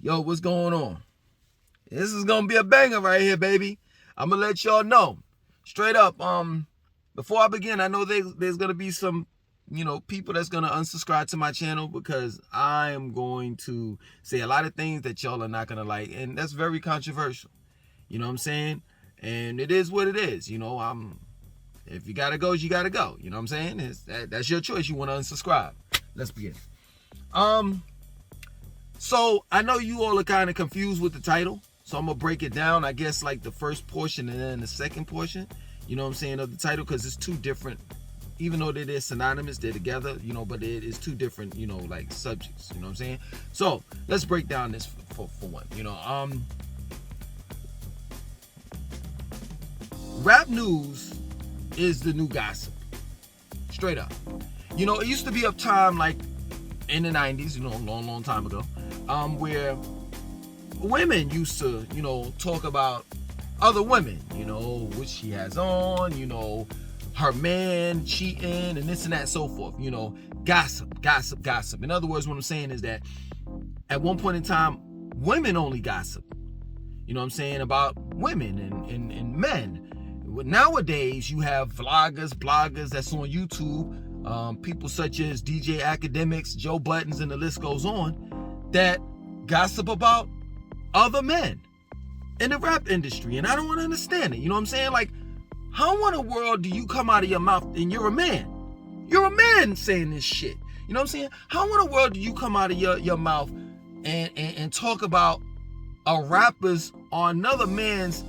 Yo, what's going on? This is gonna be a banger right here, baby. I'm gonna let y'all know. Straight up, before I begin, I know there's gonna be some, people that's gonna unsubscribe to my channel because I am going to say a lot of things that y'all are not gonna like, and that's very controversial. You know what I'm saying? And it is what it is. If you gotta go, you gotta go. You know what I'm saying? That's your choice. You wanna unsubscribe. Let's begin. So I know you all are kind of confused with the title. So I'm going to break it down, I guess, like the first portion and then the second portion, you know what I'm saying, of the title, because it's two different, even though they're synonymous, they're together, but it is two different, like subjects, you know what I'm saying? So let's break down this for one, rap news is the new gossip, straight up. It used to be a time like in the 90s, a long time ago, where women used to, talk about other women, what she has on, her man cheating and this and that and so forth, gossip. In other words, what I'm saying is that at one point in time, women only gossip, about women and men. Nowadays, you have bloggers that's on YouTube, people such as DJ Academics, Joe Buttons, and the list goes on, that gossip about other men in the rap industry. And I don't want to understand it. You know what I'm saying? Like, how in the world do you come out of your mouth and you're a man? You're a man saying this shit. You know what I'm saying? How in the world do you come out of your mouth and talk about a rapper's or another man's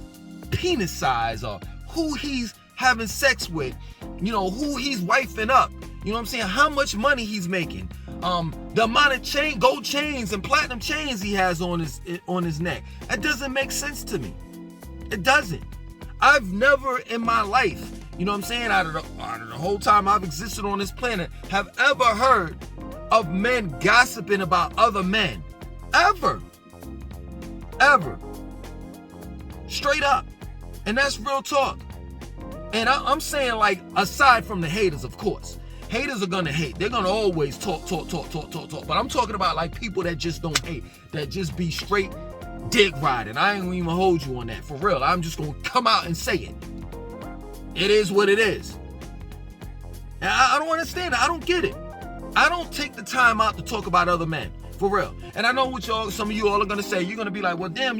penis size, or who he's having sex with, who he's wifing up, you know what I'm saying, how much money he's making, the amount of gold chains and platinum chains he has on his neck? That doesn't make sense to me. It doesn't. I've never in my life, you know what I'm saying, out of the whole time I've existed on this planet, have ever heard of men gossiping about other men. Ever. Straight up. And that's real talk. And I'm saying, like, aside from the haters, of course. Haters are going to hate. They're going to always talk. But I'm talking about, like, people that just don't hate. That just be straight dick riding. I ain't going to even hold you on that. For real. I'm just going to come out and say it. It is what it is. And I don't understand it. I don't get it. I don't take the time out to talk about other men. For real. And I know what some of you all are going to say. You're going to be like, well, damn,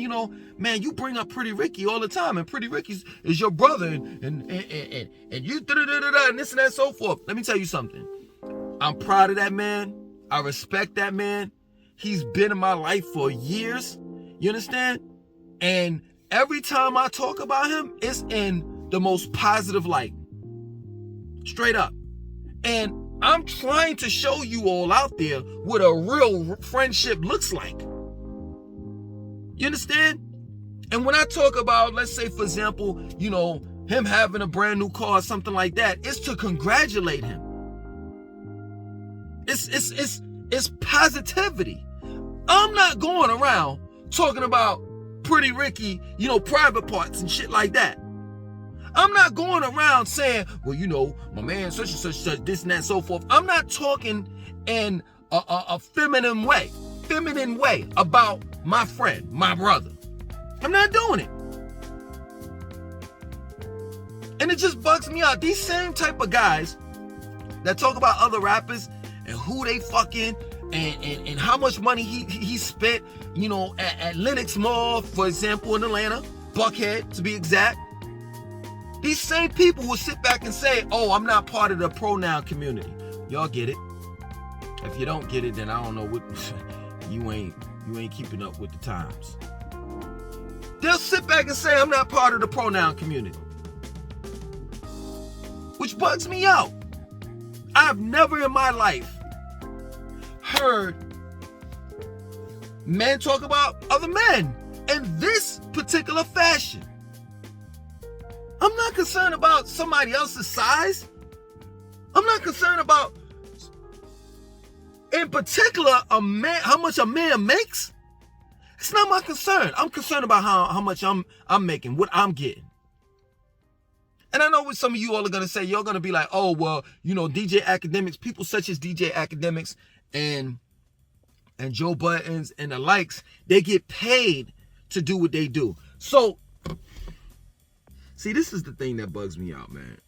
man, you bring up Pretty Ricky all the time. And Pretty Ricky is your brother. And you da-da-da-da-da and this and that and so forth. Let me tell you something. I'm proud of that man. I respect that man. He's been in my life for years. You understand? And every time I talk about him, it's in the most positive light. Straight up. And I'm trying to show you all out there what a real friendship looks like. You understand? And when I talk about, let's say, for example, him having a brand new car or something like that, it's to congratulate him. It's positivity. I'm not going around talking about Pretty Ricky, private parts and shit like that. I'm not going around saying, well, my man, such and such, this and that, and so forth. I'm not talking in a feminine way about my friend, my brother. I'm not doing it. And it just bugs me out. These same type of guys that talk about other rappers and who they fucking and how much money he spent, at Lenox Mall, for example, in Atlanta, Buckhead to be exact. These same people will sit back and say, oh, I'm not part of the pronoun community. Y'all get it. If you don't get it, then I don't know what you ain't keeping up with the times. They'll sit back and say, I'm not part of the pronoun community. Which bugs me out. I've never in my life heard men talk about other men in this particular fashion. I'm not concerned about somebody else's size. I'm not concerned about, in particular, a man, how much a man makes. It's not my concern. I'm concerned about how much I'm making, what I'm getting. And I know what some of you all are going to say. You're going to be like, oh, well, DJ Academics, people such as DJ Academics and and Joe Buttons and the likes, they get paid to do what they do. So, see, this is the thing that bugs me out, man.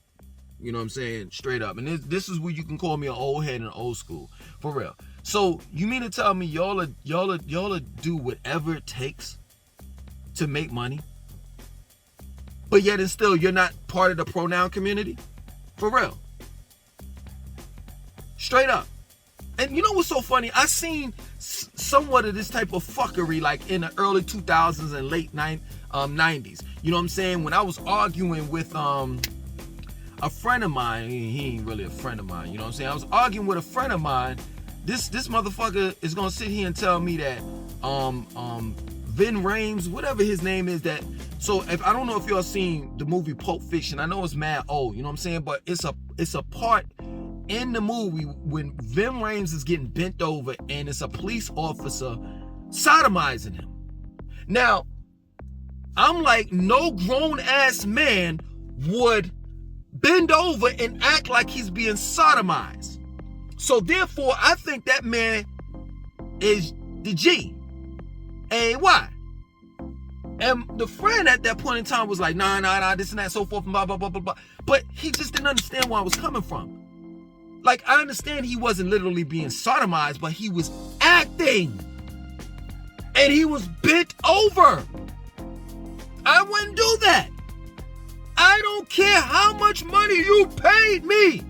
You know what I'm saying? Straight up. And this is where you can call me an old head and old school. For real. So, you mean to tell me y'all do whatever it takes to make money? But yet and still, you're not part of the pronoun community? For real. Straight up. And you know what's so funny? I seen somewhat of this type of fuckery like in the early 2000s and late 90s. You know what I'm saying? When I was arguing with a friend of mine, he ain't really a friend of mine, you know what I'm saying? I was arguing with a friend of mine. This motherfucker is gonna sit here and tell me that Vin Rames, whatever his name is, that so if I don't know if y'all seen the movie Pulp Fiction, I know it's mad old, you know what I'm saying? But it's a part in the movie when Vin Rames is getting bent over and it's a police officer sodomizing him. Now, I'm like, no grown ass man would bend over and act like he's being sodomized. So therefore, I think that man is the G. And why? And the friend at that point in time was like, nah, this and that, so forth, and blah, blah, blah, blah, blah. But he just didn't understand where I was coming from. Like, I understand he wasn't literally being sodomized, but he was acting. And he was bent over. I wouldn't do that. I don't care how much money you paid me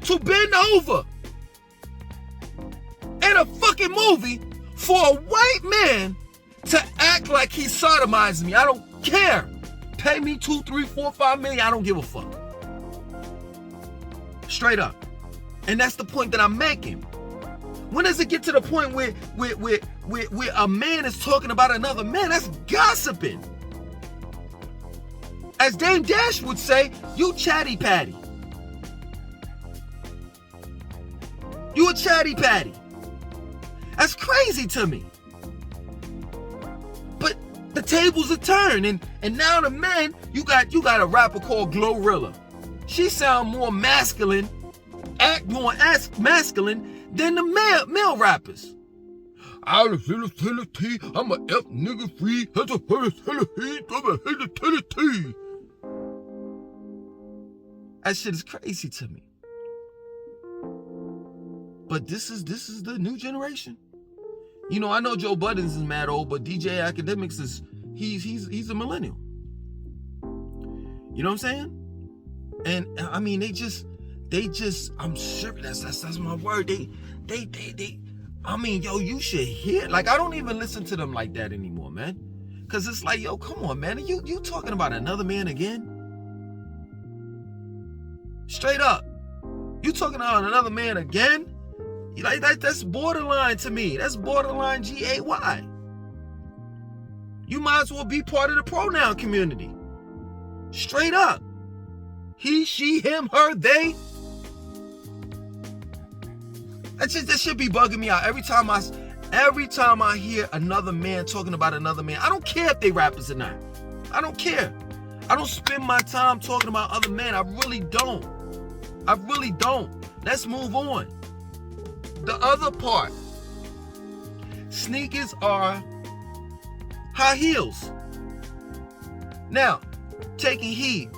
to bend over in a fucking movie for a white man to act like he's sodomizing me. I don't care. Pay me $2, $3, $4, $5 million. I don't give a fuck. Straight up. And that's the point that I'm making. When does it get to the point where a man is talking about another man? That's gossiping. As Dame Dash would say, you chatty patty. You a chatty patty. That's crazy to me. But the tables are turned, and now the men, you got a rapper called Glorilla. She sound more masculine, act more masculine than the male rappers. I'm a F nigga free. That shit is crazy to me. But this is the new generation. You know, I know Joe Buttons is mad old, but DJ Academics is he's a millennial. You know what I'm saying? And I mean, they just I'm sure that's my word. They I mean, yo, you should hear. Like, I don't even listen to them like that anymore, man. Cause it's like, yo, come on, man. You talking about another man again? Straight up. You talking about another man again? Like that's borderline to me. That's borderline GAY. You might as well be part of the pronoun community. Straight up. He, she, him, her, they. That should be bugging me out every time I hear another man talking about another man. I don't care if they rappers or not. I don't care. I don't spend my time talking about other men. I really don't. Let's move on. The other part. Sneakers are high heels. Now, taking heed.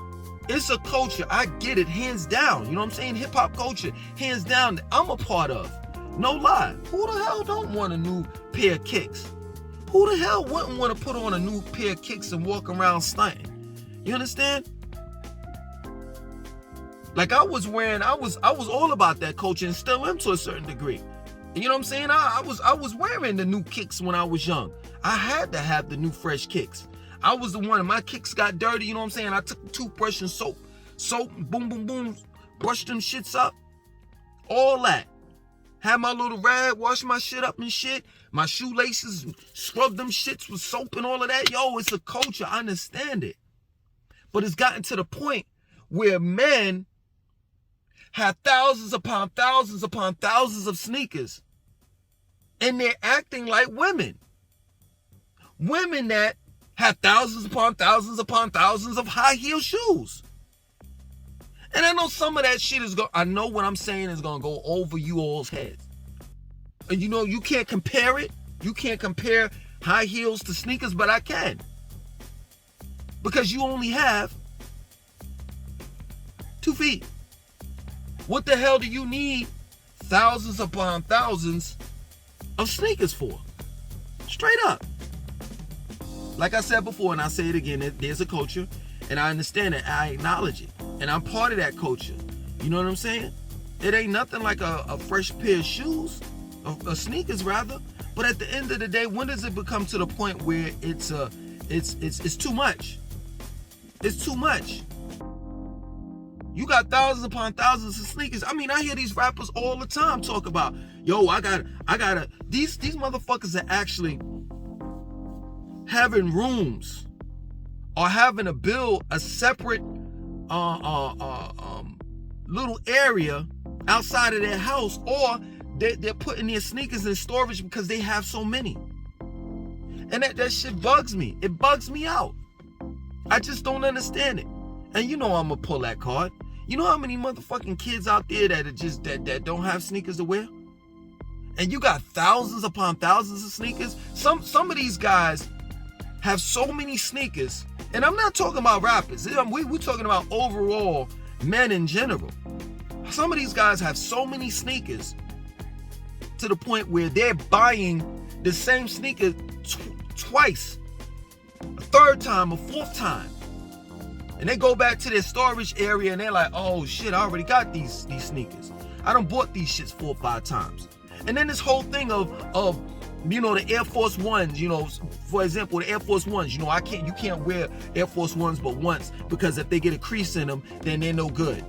It's a culture. I get it, hands down. You know what I'm saying? Hip hop culture, hands down, I'm a part of. No lie. Who the hell don't want a new pair of kicks? Who the hell wouldn't want to put on a new pair of kicks and walk around stunting? You understand? Like I was all about that culture and still am to a certain degree. You know what I'm saying? I was wearing the new kicks when I was young. I had to have the new fresh kicks. I was the one, and my kicks got dirty, you know what I'm saying? I took the toothbrush and soap, boom, boom, boom, brushed them shits up. All that. Had my little rag, washed my shit up and shit. My shoelaces, scrubbed them shits with soap and all of that. Yo, it's a culture. I understand it. But it's gotten to the point where men have thousands upon thousands upon thousands of sneakers. And they're acting like women. Women that have thousands upon thousands of high heel shoes. And I know some of that shit I know what I'm saying is gonna go over you all's heads. you know, you can't compare it. You can't compare high heels to sneakers, but I can. Because you only have 2 feet. What the hell do you need thousands upon thousands of sneakers for? Straight up. Like I said before, and I'll say it again, there's a culture, and I understand it. I acknowledge it. And I'm part of that culture. You know what I'm saying? It ain't nothing like a fresh pair of shoes, of sneakers rather. But at the end of the day, when does it become to the point where it's too much? It's too much. You got thousands upon thousands of sneakers. I mean, I hear these rappers all the time talk about, yo, I gotta. These motherfuckers are actually having rooms or having to build a separate little area outside of their house, or they're putting their sneakers in storage because they have so many. And that shit bugs me. It bugs me out. I just don't understand it. And you know I'm gonna pull that card. You know how many motherfucking kids out there that are just that don't have sneakers to wear? And you got thousands upon thousands of sneakers. Some of these guys have so many sneakers, and I'm not talking about rappers. We're talking about overall men in general. Some of these guys have so many sneakers to the point where they're buying the same sneaker twice, a third time, a fourth time. And they go back to their storage area and they're like, oh shit, I already got these sneakers. I done bought these shits 4 or 5 times. And then this whole thing of you know, the Air Force Ones, you know, for example, the Air Force Ones, you know, you can't wear Air Force Ones but once, because if they get a crease in them, then they're no good.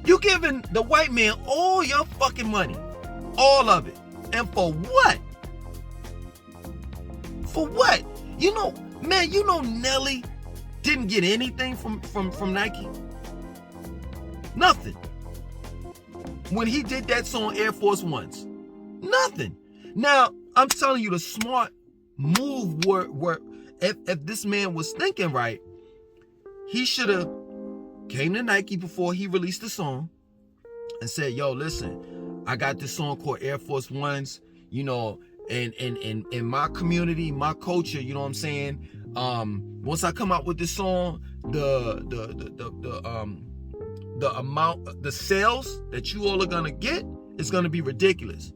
You giving the white man all your fucking money, all of it, and for what? For what? You know, man, you know Nelly didn't get anything from Nike. Nothing. When he did that song Air Force Ones, nothing. Now, I'm telling you, the smart move were if this man was thinking right, he should have came to Nike before he released the song and said, yo, listen, I got this song called Air Force Ones, you know, and in my community, my culture, you know what I'm saying? Once I come out with this song, the amount, the sales that you all are gonna get is gonna be ridiculous.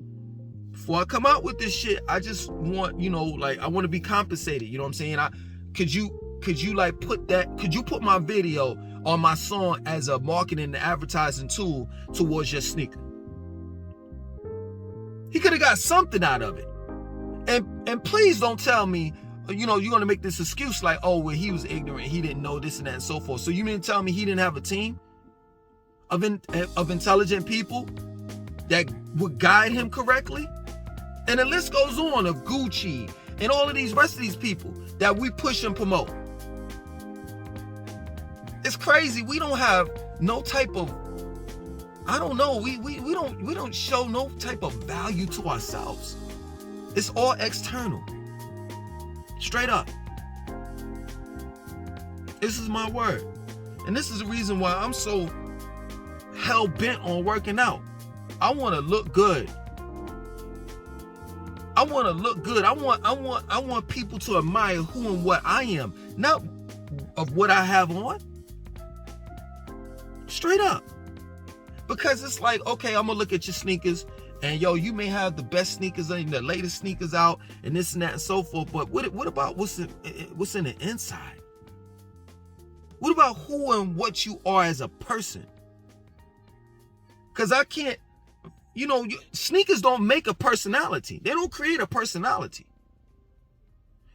Before I come out with this shit, I just want, you know, like, I want to be compensated. You know what I'm saying? Could you like could you put my video on my song as a marketing and advertising tool towards your sneaker? He could have got something out of it. And please don't tell me, you know, you're gonna make this excuse like, oh, well, he was ignorant, he didn't know this and that and so forth. So you mean to tell me he didn't have a team of intelligent people that would guide him correctly? And the list goes on of Gucci and all of these rest of these people that we push and promote. It's crazy. We don't have no type of, I don't know, we don't show no type of value to ourselves. It's all external. Straight up. This is my word. And this is the reason why I'm so hell-bent on working out. I want to look good. I want to look good. I want people to admire who and what I am, not of what I have on. Straight up. Because it's like, okay, I'm gonna look at your sneakers, and yo, you may have the best sneakers and the latest sneakers out, and this and that and so forth. But what about what's in the inside? What about who and what you are as a person? Because I can't. You know, sneakers don't make a personality. They don't create a personality.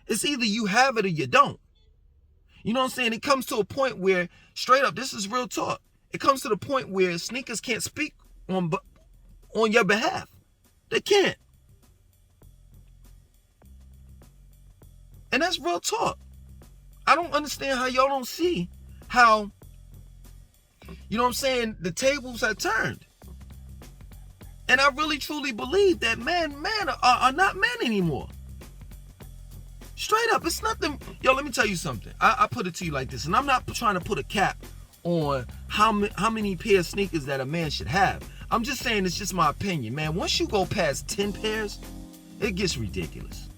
It's either you have it or you don't. You know what I'm saying? It comes to a point where, straight up, this is real talk. It comes to the point where sneakers can't speak on your behalf. They can't. And that's real talk. I don't understand how y'all don't see how, you know what I'm saying, the tables have turned. And I really truly believe that men are not men anymore. Straight up, it's nothing. Yo, let me tell you something. I put it to you like this, and I'm not trying to put a cap on how many pair of sneakers that a man should have. I'm just saying, it's just my opinion, man. Once you go past 10 pairs, it gets ridiculous.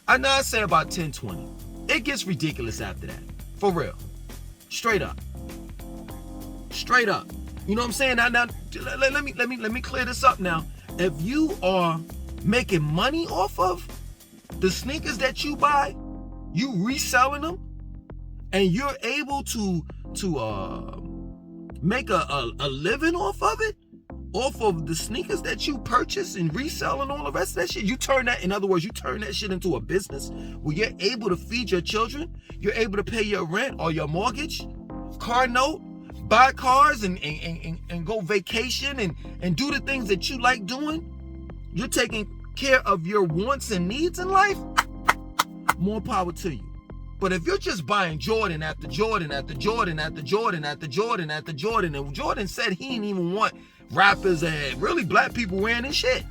I know I say about 10, 20. It gets ridiculous after that. For real. Straight up. Straight up. You know what I'm saying? Now let me clear this up now. If you are making money off of the sneakers that you buy, you reselling them, and you're able to make a living off of it, off of the sneakers that you purchase and resell and all the rest of that shit, you turn that, in other words, you turn that shit into a business where you're able to feed your children, you're able to pay your rent or your mortgage, car note, buy cars and go vacation and do the things that you like doing. You're taking care of your wants and needs in life. More power to you. But if you're just buying Jordan after Jordan after Jordan after Jordan after Jordan after Jordan, and Jordan said he didn't even want rappers and really black people wearing this shit,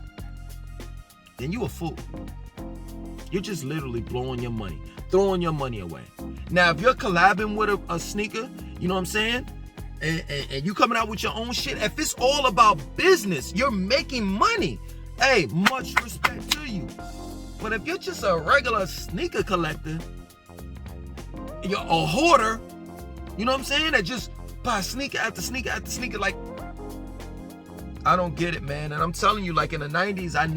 then you a fool. You're just literally blowing your money, throwing your money away. Now, if you're collabing with a sneaker, you know what I'm saying? And you coming out with your own shit, if it's all about business, you're making money, hey, much respect to you. But if you're just a regular sneaker collector, you're a hoarder, you know what I'm saying, that just buy sneaker after sneaker after sneaker, like, I don't get it, man. And I'm telling you, like in the 90s, I'm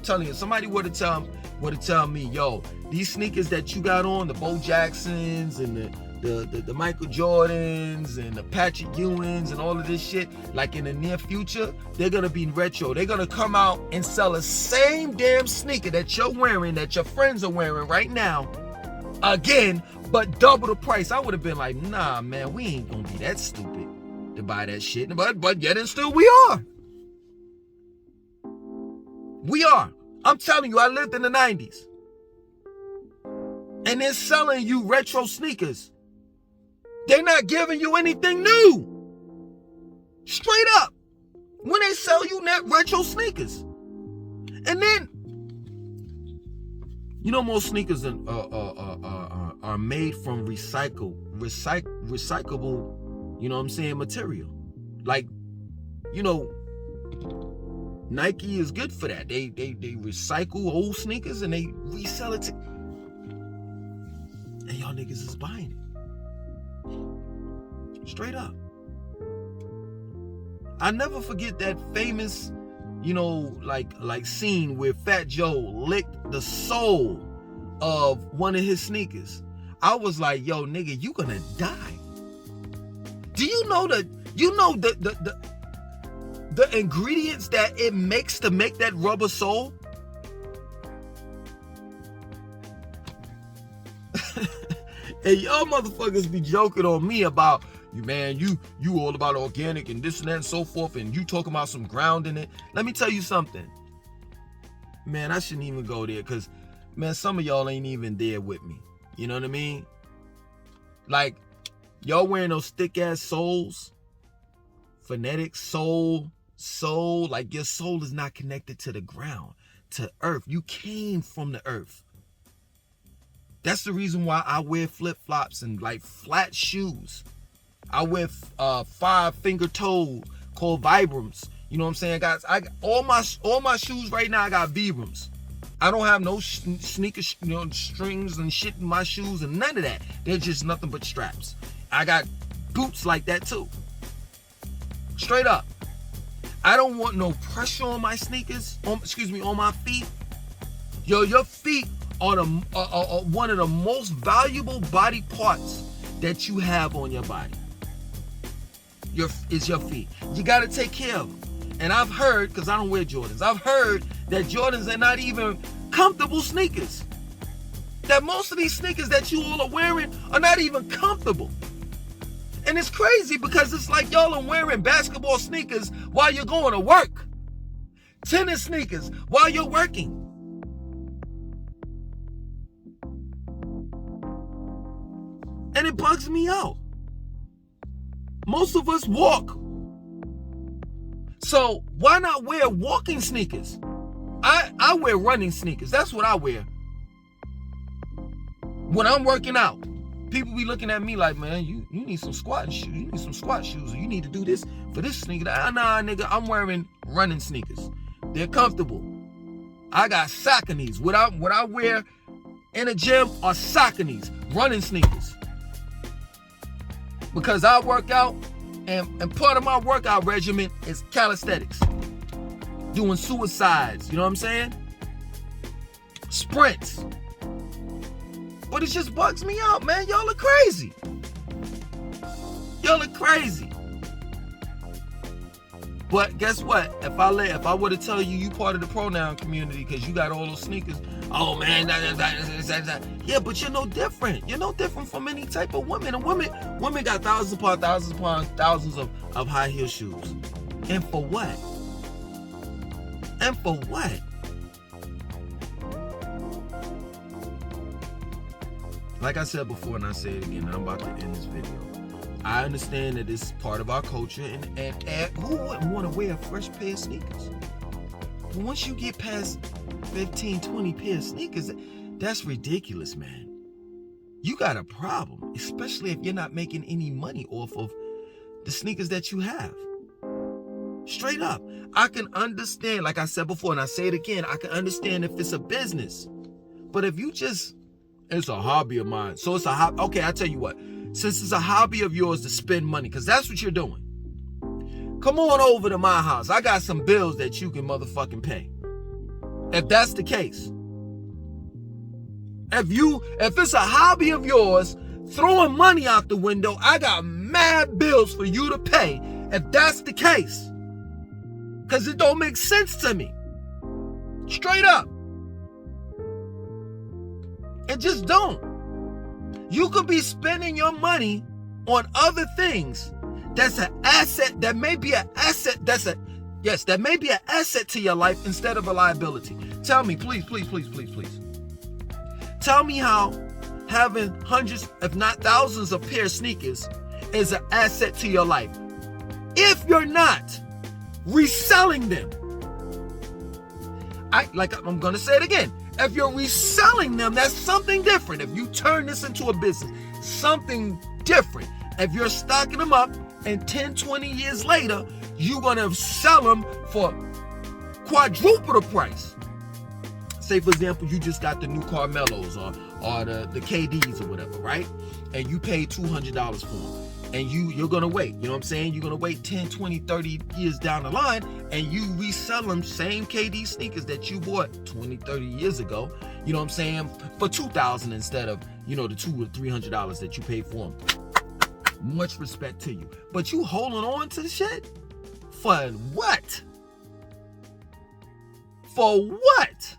telling you, somebody were to tell me, yo, these sneakers that you got on, the Bo Jacksons and the Michael Jordans and the Patrick Ewings and all of this shit, like in the near future, they're gonna be retro. They're gonna come out and sell the same damn sneaker that you're wearing, that your friends are wearing right now, again, but double the price. I would have been like, nah, man, we ain't gonna be that stupid to buy that shit. But yet and still we are. We are. I'm telling you, I lived in the 90s. And they're selling you retro sneakers. They're not giving you anything new. Straight up. When they sell you net retro sneakers. And then, you know, most sneakers are made from recyclable, you know what I'm saying, material. Like, you know, Nike is good for that. They recycle old sneakers and they resell it and y'all niggas is buying it. Straight up. I never forget that famous, you know, like scene where Fat Joe licked the sole of one of his sneakers. I was like, yo, nigga, you gonna die. Do you know the ingredients that it makes to make that rubber sole? And y'all motherfuckers be joking on me about, you man, you all about organic and this and that and so forth, and you talking about some ground in it. Let me tell you something. Man, I shouldn't even go there, because, man, some of y'all ain't even there with me. You know what I mean? Like, y'all wearing those thick-ass soles, phonetic soul, like your soul is not connected to the ground, to earth. You came from the earth. That's the reason why I wear flip-flops and like flat shoes. I wear 5-finger toe called Vibrams. You know what I'm saying, guys? I got all my shoes right now. I got Vibrams. I don't have no sneaker, strings and shit in my shoes and none of that. They're just nothing but straps. I got boots like that too. Straight up. I don't want no pressure on my sneakers. On my feet. Yo, your feet are one of the most valuable body parts that you have on your body. Is your feet. You got to take care of them. And I've heard, because I don't wear Jordans, I've heard that Jordans are not even comfortable sneakers. That most of these sneakers that you all are wearing are not even comfortable. And it's crazy because it's like y'all are wearing basketball sneakers while you're going to work. Tennis sneakers while you're working. And it bugs me out. Most of us walk. So why not wear walking sneakers? I wear running sneakers. That's what I wear. When I'm working out, people be looking at me like, man, you You need some squatting shoes. You need some squat shoes. Or you need to do this for this sneaker. Nah, nigga, I'm wearing running sneakers. They're comfortable. I got Sauconys. What I wear in the gym are Sauconys, running sneakers. Because I work out, and part of my workout regimen is calisthenics. Doing suicides, you know what I'm saying? Sprints. But it just bugs me out, man. Y'all are crazy. Y'all are crazy. But guess what? If I were to tell you part of the pronoun community because you got all those sneakers, oh man, yeah, but you're no different. You're no different from any type of woman. And women got thousands upon thousands of high heel shoes. And for what? And for what? Like I said before, and I say it again, I'm about to end this video. I understand that it's part of our culture, and who wouldn't want to wear a fresh pair of sneakers? But once you get past 15, 20 pair of sneakers, that's ridiculous, man. You got a problem, especially if you're not making any money off of the sneakers that you have. Straight up. I can understand, like I said before, and I say it again, I can understand if it's a business. But if you just, it's a hobby of mine. So it's a hobby. Okay, I'll tell you what. Since it's a hobby of yours to spend money, because that's what you're doing. Come on over to my house. I got some bills that you can motherfucking pay. If that's the case. If it's a hobby of yours, throwing money out the window, I got mad bills for you to pay. If that's the case. Because it don't make sense to me. Straight up. It just don't. You could be spending your money on other things. That's an asset. That may be an asset. That may be an asset to your life instead of a liability. Tell me, please. Tell me how having hundreds, if not thousands of pair of sneakers is an asset to your life. If you're not reselling them. I'm going to say it again. If you're reselling them, that's something different. If you turn this into a business, something different. If you're stocking them up and 10, 20 years later, you're going to sell them for quadruple the price. Say, for example, you just got the new Carmelos or the KDs or whatever, right? And you paid $200 for them. And you're going to wait. You know what I'm saying? You're going to wait 10, 20, 30 years down the line, and you resell them, same KD sneakers that you bought 20, 30 years ago, you know what I'm saying, for $2,000 instead of, the $200 or $300 that you paid for them. Much respect to you. But you holding on to the shit? For what? For what?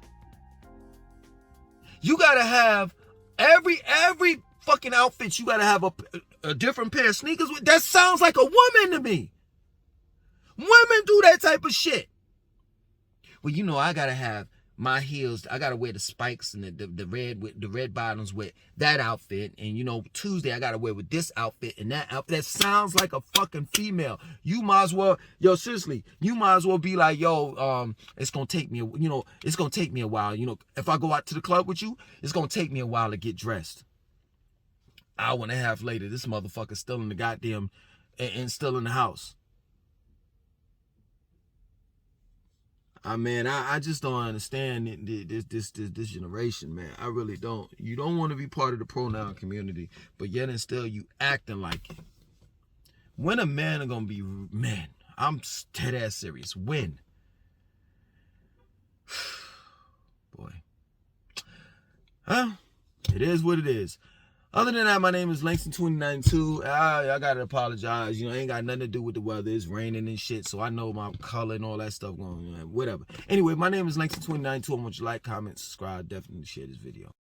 You got to have every fucking outfit, you got to have a different pair of sneakers with. That sounds like a woman to me. Women do that type of shit. Well, I gotta have my heels. I gotta wear the spikes and the red bottoms with that outfit. And Tuesday I gotta wear with this outfit and that outfit. That sounds like a fucking female. You might as well, seriously. You might as well be like, it's gonna take me. It's gonna take me a while. If I go out to the club with you, it's gonna take me a while to get dressed. Hour and a half later, this motherfucker's still in the goddamn and still in the house. I just don't understand this generation, man. I really don't. You don't want to be part of the pronoun community, but yet and still you acting like it. When a man are gonna be man? I'm dead ass serious. When? Boy. Huh? It is what it is. Other than that, my name is Langston2092. I gotta apologize. Ain't got nothing to do with the weather. It's raining and shit, so I know my color and all that stuff going on. Whatever. Anyway, my name is Langston2092. I want you to like, comment, subscribe. Definitely share this video.